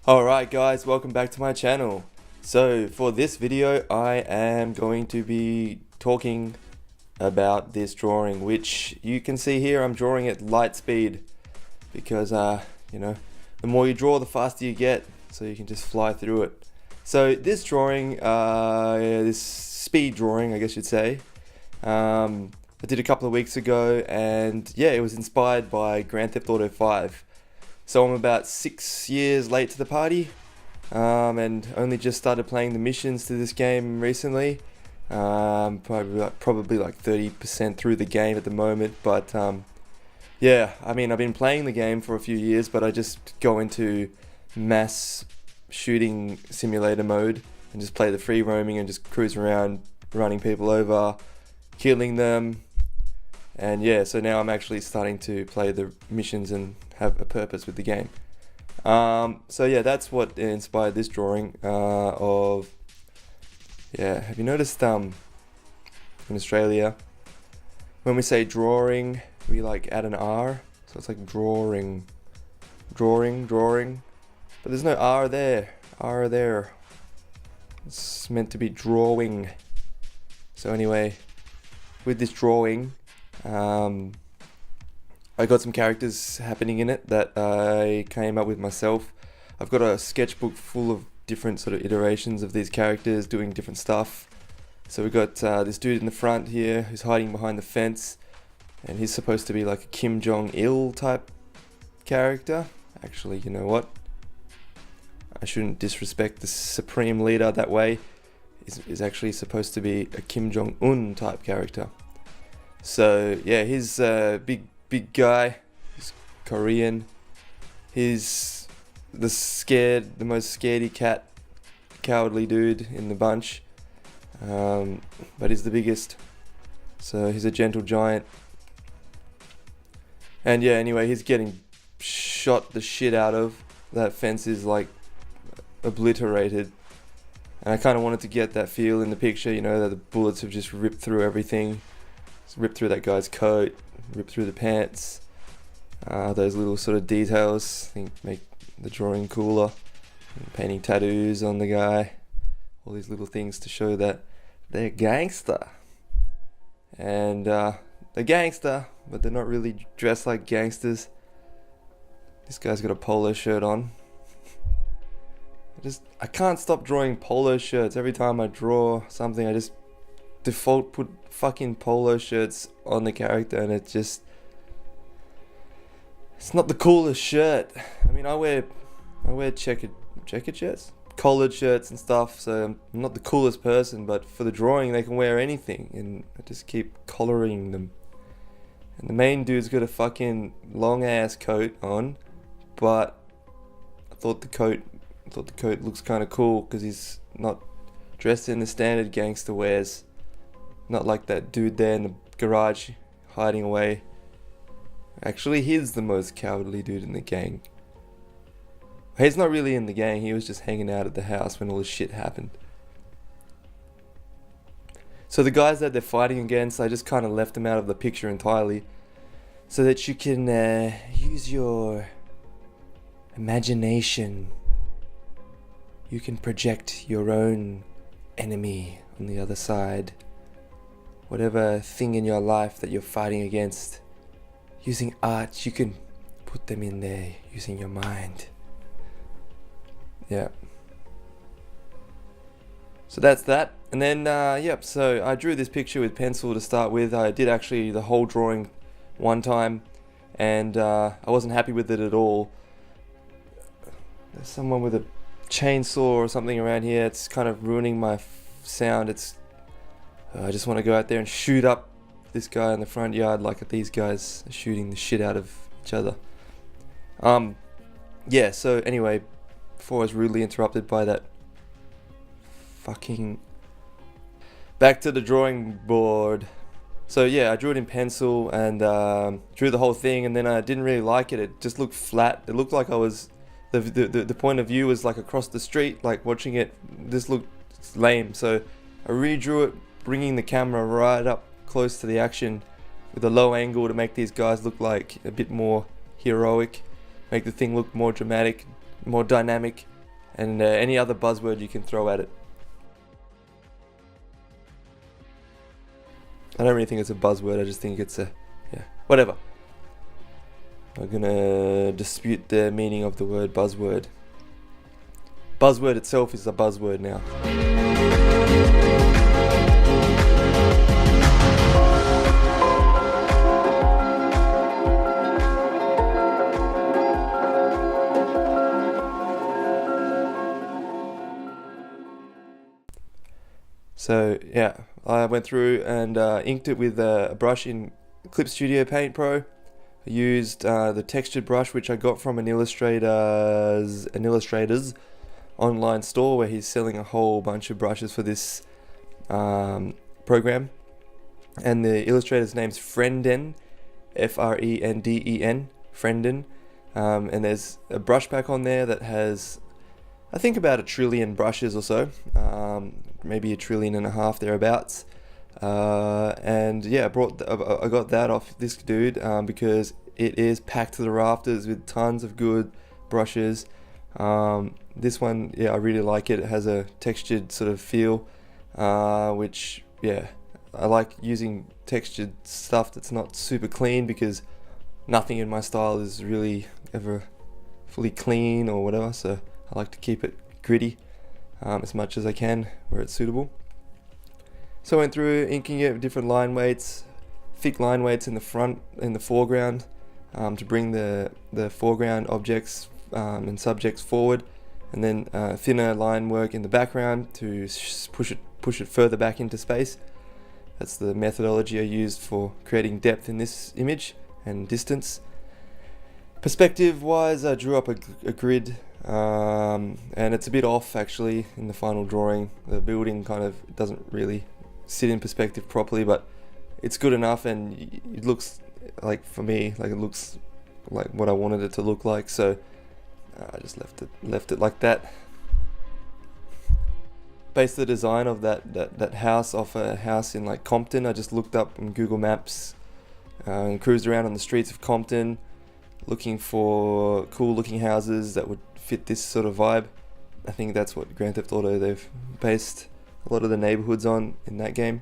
Alright guys, welcome back to my channel. So for this video I am going to be talking about this drawing, which you can see here I'm drawing at light speed because you know, the more you draw the faster you get, so you can just fly through it. So this drawing, this speed drawing I guess you'd say, I did a couple of weeks ago, and yeah, it was inspired by Grand Theft Auto 5. So I'm about 6 years late to the party, and only just started playing the missions to this game recently. Probably like 30% through the game at the moment, but yeah, I mean, I've been playing the game for a few years, but I just go into mass shooting simulator mode and just play the free roaming and just cruise around running people over, killing them. And yeah, so now I'm actually starting to play the missions and have a purpose with the game. So yeah, that's what inspired this drawing of, yeah, have you noticed in Australia, when we say drawing, we like add an R, so it's like drawing, but there's no R there, it's meant to be drawing. So anyway, with this drawing, I got some characters happening in it that I came up with myself. I've got a sketchbook full of different sort of iterations of these characters doing different stuff. So we got this dude in the front here who's hiding behind the fence, and he's supposed to be like a Kim Jong-il type character. Actually, you know what? I shouldn't disrespect the supreme leader that way. He's actually supposed to be a Kim Jong-un type character. So yeah, he's a big guy. He's Korean. He's the most scaredy cat, cowardly dude in the bunch. But he's the biggest. So he's a gentle giant. And yeah, anyway, he's getting shot the shit out of. That fence is like obliterated. And I kind of wanted to get that feel in the picture, you know, that the bullets have just ripped through everything. Ripped through that guy's coat, ripped through the pants. Those little sort of details, I think, make the drawing cooler. Painting tattoos on the guy. All these little things to show that they're gangster. And they're gangster, but they're not really dressed like gangsters. This guy's got a polo shirt on. I can't stop drawing polo shirts. Every time I draw something, I just default put fucking polo shirts on the character, and it's not the coolest shirt. I mean, I wear checkered shirts, collared shirts and stuff, so I'm not the coolest person, but for the drawing they can wear anything, and I just keep collaring them. And the main dude's got a fucking long ass coat on, but I thought the coat looks kind of cool because he's not dressed in the standard gangster wears. Not like that dude there in the garage hiding away. Actually, he's the most cowardly dude in the gang. He's not really in the gang, he was just hanging out at the house when all this shit happened. So the guys that they're fighting against, I just kind of left them out of the picture entirely, so that you can use your imagination. You can project your own enemy on the other side. Whatever thing in your life that you're fighting against, using art, you can put them in there using your mind. Yeah. So that's that. And then, yep, so I drew this picture with pencil to start with. I did actually the whole drawing one time, and I wasn't happy with it at all. There's someone with a chainsaw or something around here. It's kind of ruining my sound. I just want to go out there and shoot up this guy in the front yard like these guys are shooting the shit out of each other. Yeah, so anyway, before I was rudely interrupted by that fucking... Back to the drawing board. So yeah, I drew it in pencil and drew the whole thing, and then I didn't really like it. It just looked flat. It looked like I was... The point of view was like across the street, like watching it. This looked lame, so I redrew it, bringing the camera right up close to the action with a low angle to make these guys look like a bit more heroic, make the thing look more dramatic, more dynamic. and any other buzzword you can throw at it. I don't really think it's a buzzword, I just think it's whatever. I'm gonna dispute the meaning of the word buzzword. Buzzword itself is a buzzword now. So yeah, I went through and inked it with a brush in Clip Studio Paint Pro. I used the textured brush which I got from an illustrator's online store where he's selling a whole bunch of brushes for this program. And the illustrator's name's Frenden, Frenden, Frenden. And there's a brush pack on there that has, I think, about 1 trillion brushes or so, maybe 1.5 trillion thereabouts. And yeah, I got that off this dude because it is packed to the rafters with tons of good brushes. This one, yeah, I really like it. It has a textured sort of feel, which, yeah, I like using textured stuff that's not super clean because nothing in my style is really ever fully clean or whatever, so I like to keep it gritty as much as I can where it's suitable. So I went through inking it with different line weights, thick line weights in the foreground to bring the foreground objects and subjects forward, and then thinner line work in the background to push it further back into space. That's the methodology I used for creating depth in this image and distance. Perspective wise, I drew up a grid, and it's a bit off actually in the final drawing. The building kind of doesn't really sit in perspective properly, but it's good enough, and it looks like, for me, like it looks like what I wanted it to look like, so I just left it like that. Based the design of that house off a house in like Compton. I just looked up on Google Maps and cruised around on the streets of Compton looking for cool looking houses that would fit this sort of vibe. I think that's what Grand Theft Auto they've based a lot of the neighborhoods on in that game,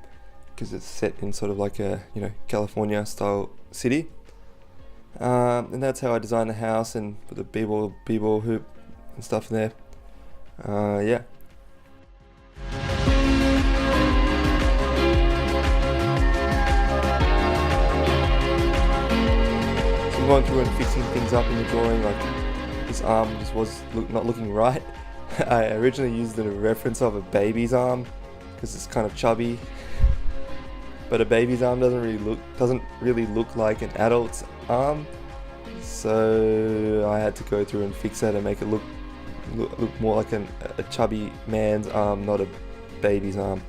because it's set in sort of like a, you know, California style city. And that's how I designed the house and put the b-ball hoop and stuff in there. Yeah. So I'm going through and fixing things up in the drawing, like this arm just was not looking right. I originally used the reference of a baby's arm because it's kind of chubby, but a baby's arm doesn't really look like an adult's arm, so I had to go through and fix that and make it look more like a chubby man's arm, not a baby's arm.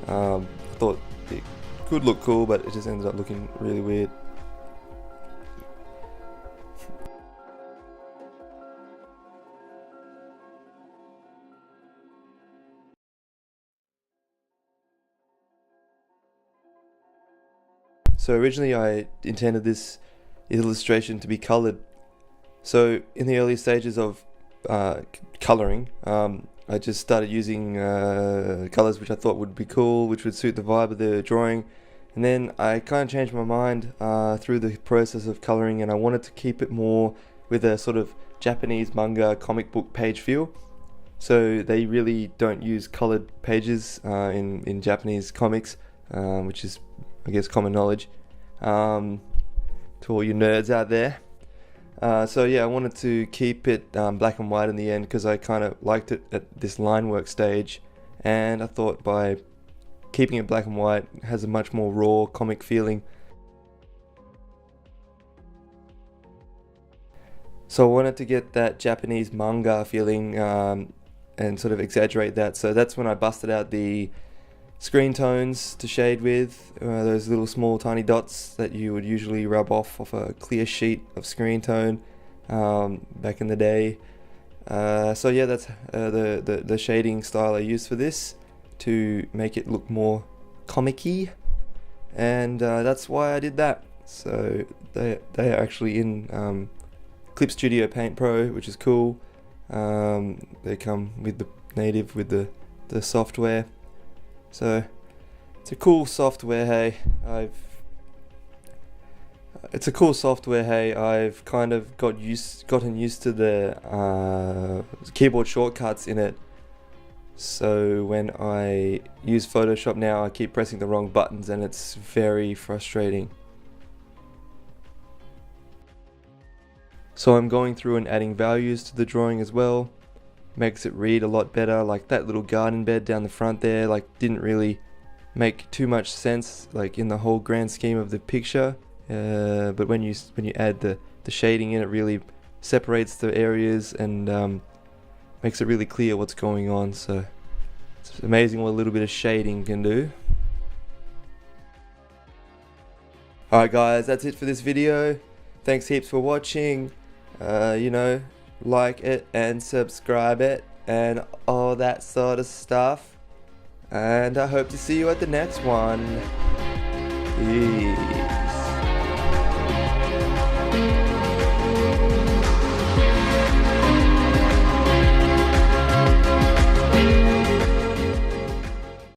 I thought it could look cool, but it just ended up looking really weird. So originally I intended this illustration to be colored. So in the early stages of coloring, I just started using colors which I thought would be cool, which would suit the vibe of the drawing. And then I kind of changed my mind through the process of coloring, and I wanted to keep it more with a sort of Japanese manga comic book page feel. So they really don't use colored pages in Japanese comics, which is, I guess, common knowledge to all you nerds out there. So yeah, I wanted to keep it black and white in the end because I kind of liked it at this line work stage, and I thought by keeping it black and white it has a much more raw comic feeling. So I wanted to get that Japanese manga feeling and sort of exaggerate that. So that's when I busted out the screen tones to shade with, those little small tiny dots that you would usually rub off a clear sheet of screen tone back in the day. So yeah, that's the shading style I used for this to make it look more comic-y, and that's why I did that. So they are actually in Clip Studio Paint Pro, which is cool. They come with the native with the software, so it's a cool software. Hey, it's a cool software. Hey, I've kind of gotten used to the keyboard shortcuts in it. So when I use Photoshop now, I keep pressing the wrong buttons, and it's very frustrating. So I'm going through and adding values to the drawing as well. Makes it read a lot better. Like that little garden bed down the front there, like didn't really make too much sense, like in the whole grand scheme of the picture. But when you add the shading in, it really separates the areas and makes it really clear what's going on. So it's amazing what a little bit of shading can do. Alright guys, that's it for this video. Thanks heaps for watching. Like it and subscribe it and all that sort of stuff. And I hope to see you at the next one. Peace.